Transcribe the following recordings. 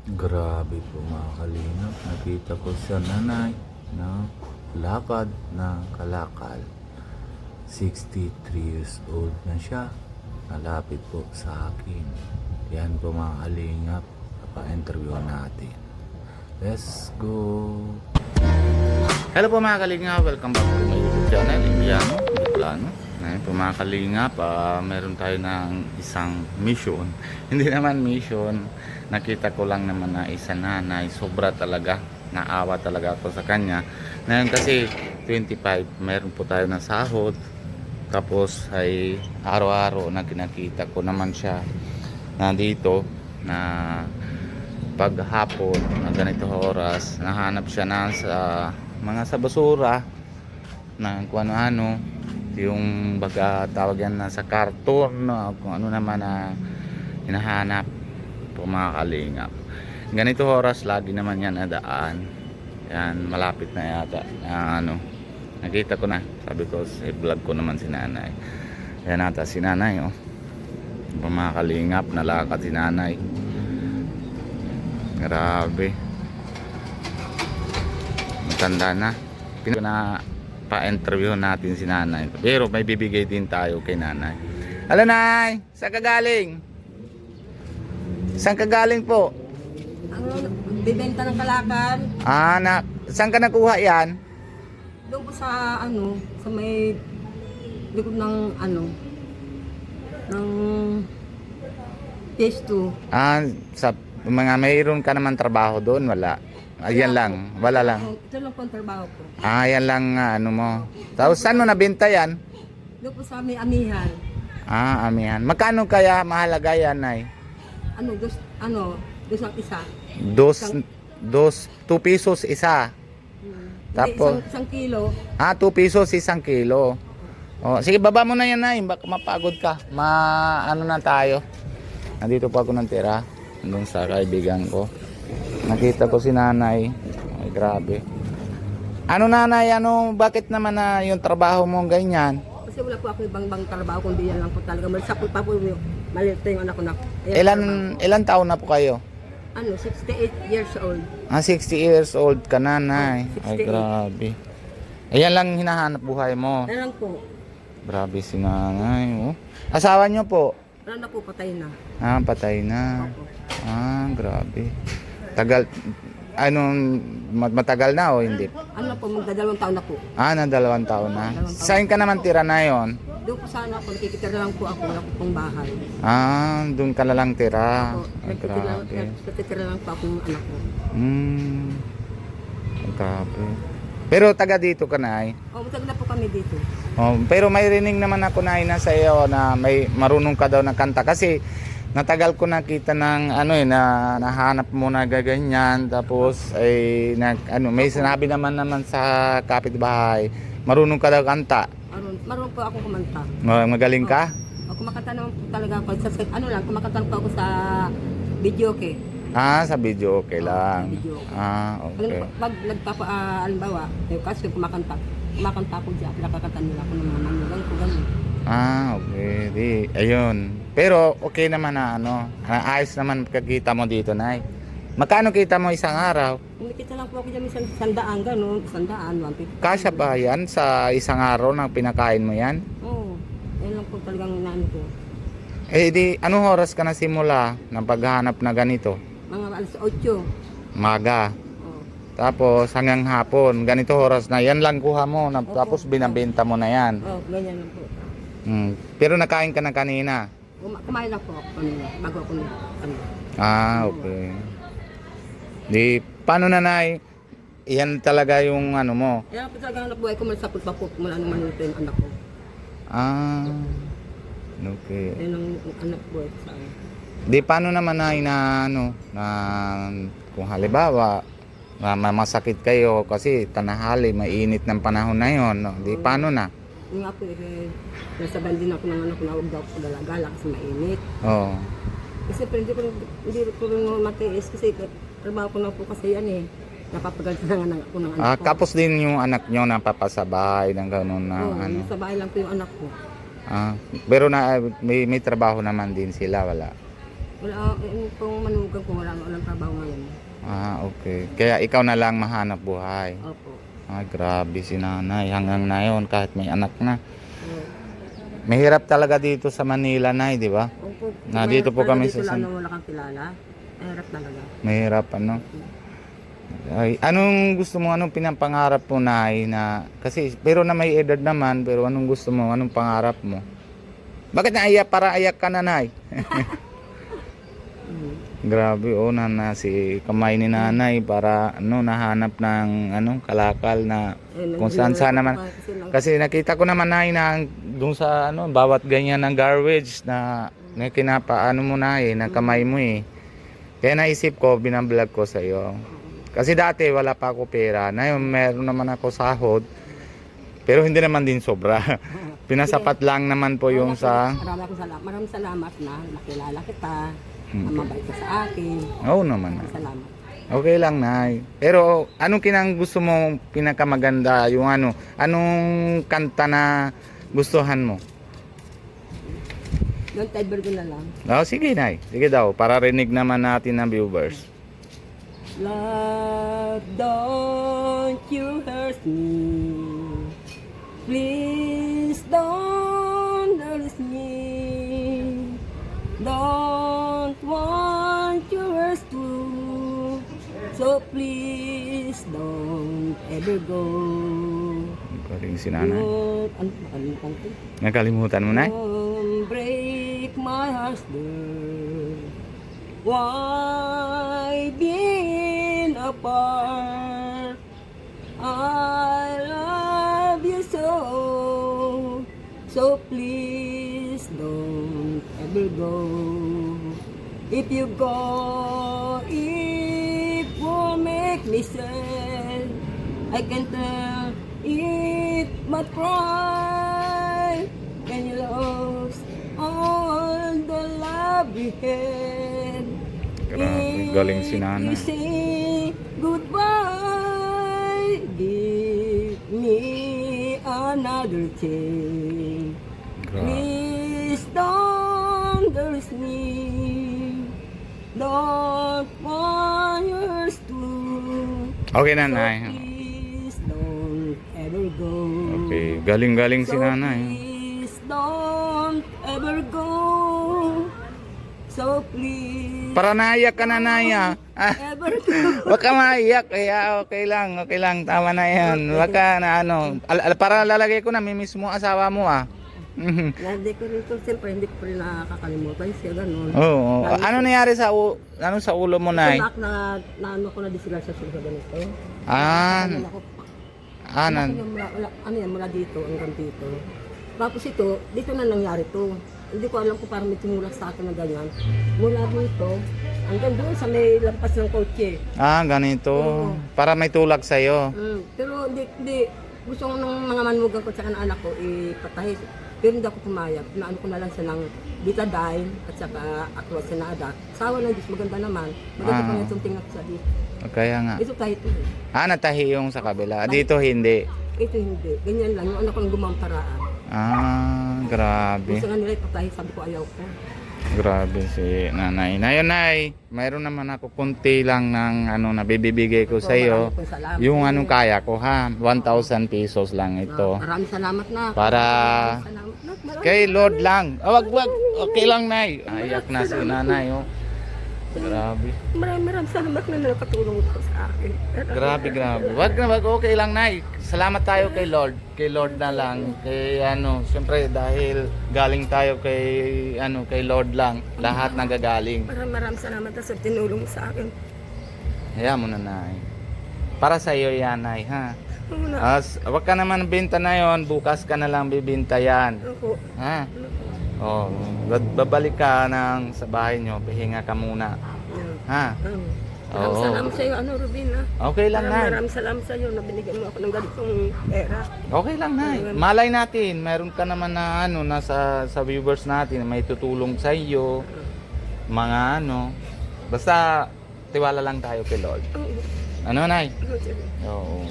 Grabe po mga kalingap. Nakita ko sa nanay na lakad na kalakal. 63 years old na siya. Malapit po sa akin. Yan po mga kalingap. Pa-interview natin. Let's go! Hello po mga kalingap. Welcome back to my YouTube channel. Indiano. Bicolano. Ngayon po mga kalingap, meron tayo ng isang mission. Hindi naman mission. Nakita ko lang naman na isa nanay. Sobra talaga. Naawa talaga ako sa kanya. Ngayon kasi 25, meron po tayo ng sahod. Tapos ay araw-araw na kinakita ko naman siya nandito na paghapon na ganito oras. Nahanap siya na sa mga sa basura na kung ano-ano. Yung baga tawag yan na sa karton, kung ano naman na hinahanap po mga kalingap. Ganito oras lagi naman yan nadaan. Yan malapit na yata nakita ko na, sabi ko i-vlog ko naman si nanay. Yan ata si nanay po mga kalingap, nalakad si nanay. Grabe, matanda na. Pa-interview natin si nanay. Pero may bibigay din tayo kay nanay. Hello nay, saan ka galing? Saan ka galing po? Bibenta ng kalakal. Saan ka nakuha yan? Doon po sa sa may likod ng ng phase 2. Sa mga mayroon ka naman trabaho doon, wala? Ayan lang, wala lang. Ito lang po ang trabaho ko. Yan lang mo. Tapos saan mo nabenta yan? Doon po sa may amihan. Amihan. Magkano kaya mahalaga yan, nay? Dos ang isa. 2 pesos isa. Tapos Isang kilo. 2 pesos isang kilo. Sige, baba mo na yan, nay. Baka mapagod ka. Na tayo. Nandito pa ako ng tira. Doon sa kaibigan ko. Nakita ko si nanay. Ay, grabe. Nanay, bakit naman na yung trabaho mo ganyan? Kasi wala po ako ibang trabaho, kundi yan lang po talaga. Malsakot pa po yung maliit yung anak ko na. Ilan taon na po kayo? 68 years old. 60 years old ka, nanay. Ay, 68. grabe. Ayan lang hinahanap buhay mo. Yan lang po. Grabe si nanay. Asawa niyo po? Wala na po, patay na. Patay na. Opo. Grabe. Tagal, matagal na o hindi? Po, magdadalawang taon na po. Na 2 taon na. Saan ka naman tira na yon? Doon po sana ako, nakikitira lang po ako, wala ko pong bahay. Doon ka na lang tira. Ay, grabe. Nakikitira lang po akong anak ko. Ay, grabe. Pero taga dito ka na Matagal na po kami dito. pero may rinig naman ako na sa iyo na may marunong ka daw ng kanta kasi natagal ko nakita ng na nahanap mo na gaganyan tapos ay may sinabi naman sa kapitbahay marunong ka daw kanta. Marunong po ako kumanta. Magaling ka? Kumakanta naman po talaga ako sa kumakanta po ako sa videoke. Sa video okay lang. Video. Okay. Pag halimbawa, kasi kumakanta ako diyan, pinakakanta nila ako ng mga manugang ko ganun. Okay. Ayun. Pero okay naman na ayos naman kakita mo dito, nay. Magkano kita mo isang araw? Nakita lang po ako diyan isang 100 ganun, 100, 150. Kasya ba yan sa isang araw na pinakain mo yan? Oo. Yan lang po talagang ko. Di anong oras ka na simula ng paghahanap na ganito? Mga alas 8. Maga. Oo. Tapos hanggang hapon, ganito oras na yan lang kuha mo tapos binabenta mo na yan. Ganyan lang po. Pero nakain ka na kanina. Kumain lang po ako kanina, bago ako Okay. Di paano nanay? Yan talaga yung mo. Yan po talaga ang buhay ko, malasakot pa po mula nung manuto yung anak ko. Okay. Yan ang anak buhay ko sa akin. Di paano naman na kung halimbawa masakit kayo kasi tanahali mainit ng panahon na yon, di paano na? Yung nga po nasaban din ako ng anak ko na huwag daw ako galagala kasi mainit. Kasi pero hindi ko rin matiis kasi trabaho ko na po kasi yan napapagal na nga ako ng anak ko. Kapos din yung anak nyo napapasabay ng gano'n na sa bahay lang po yung anak ko. Pero may trabaho naman din sila, wala? Wala, yung pong manugang ko, walang trabaho ngayon. Okay. Kaya ikaw na lang mahanap buhay. Opo. Ay, grabe si nanay. Hanggang ngayon, kahit may anak na. Oo. Mahirap talaga dito sa Manila, nay, di ba? Opo. Dito po kami dito sa lang na wala kang kilala. Mahirap talaga. Mahirap, ano? Ay, anong gusto mo, anong pinapangarap mo, nay, na, kasi, pero na may edad naman, pero anong gusto mo, anong pangarap mo? Bakit naiyak, para ayak ka na, nay? Grabe, si kamay ni nanay para, nahanap ng, kalakal na, kung saan saan naman. Kasi nakita ko naman, nay, na, dun sa, bawat ganyan ng garbage na kinapaano mo na na kamay mo eh. Kaya naisip ko, binablog ko sa iyo. Kasi dati wala pa ako pera. Ngayon meron naman ako sahod. Pero hindi naman din sobra. Pinasapat lang naman po yung sa... Maraming salamat na nakilala kita. Na mabait ka sa akin. Oo naman. Salamat. Okay lang, nay. Pero anong gusto mo pinakamaganda? Yung anong kanta na gustuhan mo? Yung Tiber ko na lang. Sige, nay. Sige daw, para rinig naman natin ng viewers. Love, don't you hurt me. Please don't hurt me. Don't want you hurt too. So please don't ever go. Galing si nanay. Nakalimutan ko. Nakalimutan mo, nay? Don't break my heart, dear. Why being apart? I love you so. So please don't ever go. If you go, it will make me sad. I can tell it but cry. Can you lose all the love we had? Grabe, galing si nanay. If you say goodbye, give me another chance. Grabe. Please don't lose me. Don't want yours too. Okay, nanay. So please don't ever go. Okay, galing-galing si So nanay. please don't ever go. So please Para naiyak ka na, nay, ah. ever go. Huwag ka maiyak. Kaya okay lang. Tama na yan. Huwag ka na para lalagay ko na, miss mo asawa mo, ah. Hindi ko rin ito, siyempre hindi ko rin nakakalimutan siya, ganun. Oo. Ano nangyari sa ulo mo, nay? Ito na ano ko na disgrasya siya sa ganito. Ah, Ano ako, ano yan, mula dito hanggang dito. Tapos ito, dito na nangyari to. Hindi ko alam kung parang may tumulak sa akin na ganyan. Mula dito, hanggang doon sa may lampas ng kotse. ganito. Oo. Para may tulak sa'yo. Pero hindi, gusto ko ng mga manugang ko sa anak ko, ipatay. Pero hindi ako pumayag. Naano ko na lang siya ng betadine at saka acrosenada. Sawa ng Diyos, maganda naman. Maganda pa nga itong tingnan sa dito. Kaya nga. Ito kahit ito. Natahi yung sa kabila. Dito hindi. Ito hindi. Ganyan lang. Yung anak ko lang gumamparaan. Grabe. Gusto nga nila ipatay. Sabi ko ayaw ko. Grabe si nanay. Nay, mayroon naman ako kunti lang ng nabibigay ko sa iyo. Maraming salamat. Yung kaya ko, ha. 1,000 pesos lang ito. Maraming salamat na. Para Salamat na. kay Lord lang. Wag. Okay lang, nay. Ayak na si nanay, oh. Grabe. Maraming salamat na nakatulong ko sa akin. Grabe. Wag. Okay lang, nay. Salamat tayo kay Lord. Kay Lord na lang. Kay siyempre dahil galing tayo kay Lord lang. Lahat nagagaling. Maraming salamat na sa tinulong mo sa akin. Hayaan mo na, nay. Para sa iyo yan, nay, ha. Una. Wag ka naman benta na yon, bukas ka na lang bibenta yan. Ako. Ha? Babalik ka sa bahay nyo, pahinga ka muna. Ha? Maraming salamat sa iyo, Rubin, ha. Okay lang, nay. Maraming salamat sa iyo na binigyan mo ako ng ganitong pera. Okay lang, nay. Malay natin, meron ka naman na sa viewers natin, may tutulong sa iyo. Mga basta tiwala lang tayo kay Lord. Ano, nay? Oo.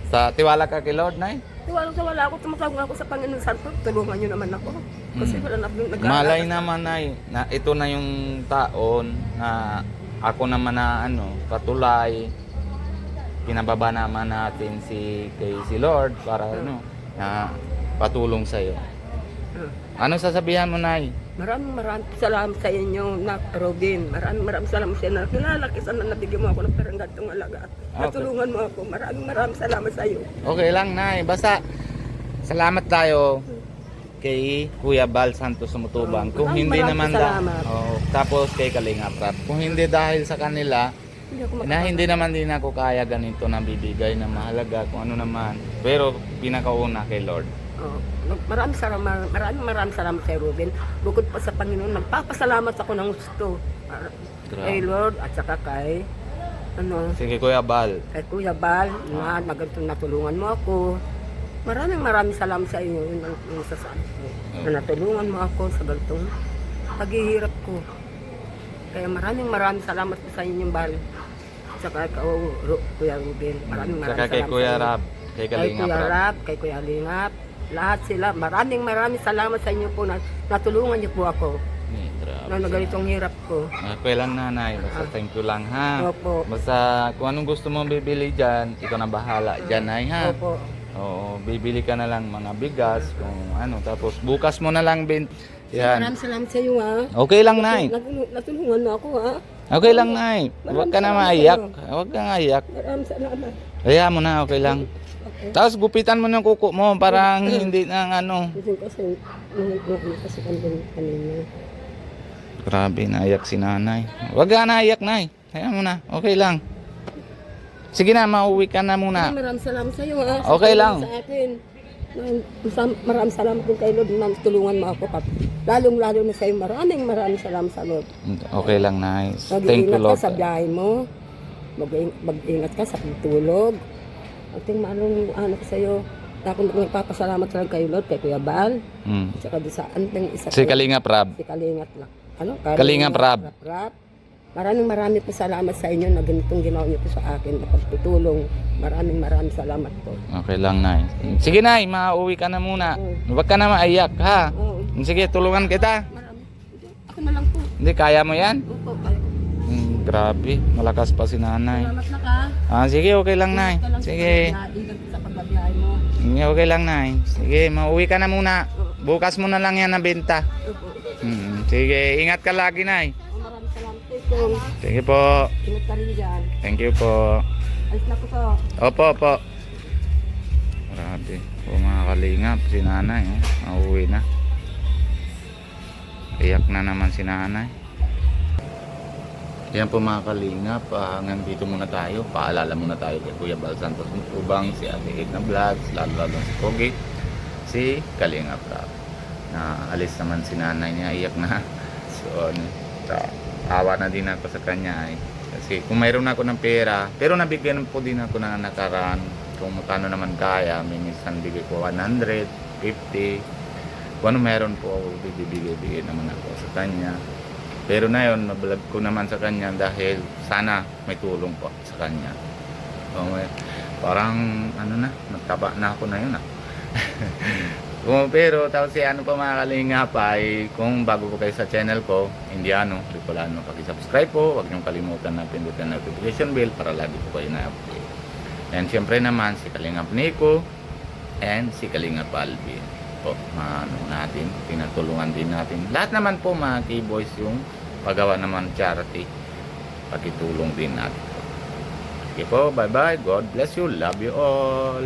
Tiwala ka kay Lord, nay? Wala ako, tumatawag nga ako sa Panginoon Santo, tulungan niyo naman ako. Kasi wala na nag-aalala. Malay naman, nay, na ito na yung taon na ako naman na patulay pinababa naman natin si Lord para na patulong sa iyo. Ano sasabihan mo, Nay? Maraming salamat sa inyo, Nak Robin. Maraming salamat sa inyo. Nilalaki sana nabigyan mo ako ng perang gatong alaga. Natulungan mo ako. Maraming salamat sa iyo. Okay lang, Nay. Basta salamat tayo kay Kuya Bal Santos Sumutubang. Kung hindi naman tapos kay Kalinga Prab. Kung hindi dahil sa kanila, hindi naman din ako kaya ganito na bibigay na mahalaga kung ano naman. Pero pinakauna kay Lord. Maraming salamat kay Ruben. Bukod pa sa Panginoon, nagpapasalamat ako ng gusto. Kay Lord at saka kay Sige, Kuya Bal. Kay Kuya Bal na natulungan mo ako. Maraming salamat sa inyo. Yun ang sasabi ko. Na natulungan mo ako sa ganitong paghihirap ko. Kaya maraming salamat po sa inyong Bal. Saka kay Kuya Ruben. Maraming Saka kay salamat Kuya sa inyo. Rab. Kay Kalinga Kuya Prab. Rab, kay Kuya Lingap. Lahat sila. Maraming salamat sa inyo po na natulungan niyo po ako. Na ganitong hirap ko. Okay lang, Nanay. Basta thank you lang, ha? Opo. Basta kung anong gusto mong bibili dyan, ikaw na bahala dyan, Nay, ha? Opo. Oo, bibili ka na lang mga bigas, kung ano. Tapos bukas mo na lang, yan. Maraming salamat sa iyo, ha. Okay lang, Nay. Natulungan mo ako, ha. Okay lang, Nay. Huwag ka na maiyak. Huwag ka maiyak. Maraming salamat. Kaya mo na, okay lang. Okay. Tapos gupitan mo yung kuko mo, parang hindi nang ano. Kasi kanina. Grabe, naiyak si Nanay. Huwag ka naiyak, Nay. Kaya mo na, okay lang. Sige na, mauwi ka na muna. Maraming salamat sa iyo, ha. Okay lang. Sa akin. Maraming salamat din kay Lord na tulungan mo ako. Lalong-lalo na sa iyo. Maraming salamat sa Lord. Okay lang, nice. Thank you, Mag-iingat Lord. ka sa biyahe mo. Mag-iingat ka sa pagtulog. At yung ano ko sa iyo. Ako nagpapasalamat lang kay Lord, kay Kuya Bal. At saka di sa anteng isa Si Kalinga Prab. Si Kalingat lang. Kalinga Prab. Maraming po salamat sa inyo na ganitong ginawa niyo po sa akin na pagtutulong. Maraming salamat po. Okay lang, Nay. Sige, Nay, mauwi ka na muna. Huwag ka na maiyak, ha? Oo. Sige, tulungan kita. Ako na lang po. Hindi, kaya mo yan? Opo, kaya ko. Grabe, malakas pa si Nanay. Salamat na ka. Sige, okay lang, Nay. Sige. Ingat sa pagbabiyahe mo. Okay lang, Nay. Sige, mauwi ka na muna. Bukas mo na lang yan na benta. Opo. Sige, ingat ka lagi, Nay. Maraming salamat po ito. Sige po. Ingat ka rin dyan. Thank you po. Alis na po to. Opo. Grabe. O mga kalingap, si Nanay. Mauwi na. Iyak na naman si Nanay. Yan po mga kalingap. Hanggang dito muna tayo. Paalala muna tayo kay Kuya Bal Santos Sumutubang, si Ate Edna Vlogs, lalo si Pogi, si Kalinga Prab. Na alis naman si Nanay niya, iyak na. So, awa na din ako sa kanya. Kasi kung mayroon ako ng pera, pero nabigyan po din ako ng nakaraan. Kung magkano naman kaya, minsan bigay ko 100, 50. Kung ano meron po ako, bibigay naman ako sa kanya. Pero na yun, mabalag ko naman sa kanya dahil sana may tulong po sa kanya. So, parang ano na, nagtaba na ako na yun Pero tapos ano pa mga kalingap ay kung bago po kayo sa channel ko, Indiano, Ricolano, paki-subscribe po. Huwag niyong kalimutan na pindutin ang notification bell para lagi po kayo na-update. And syempre naman si Kalingap Nico and si Kalingap Alvin po, natin, tinatulungan din natin. Lahat naman po mga keyboys yung paggawa naman charity, pakitulong din natin. Okay po, bye bye, God bless you, love you all.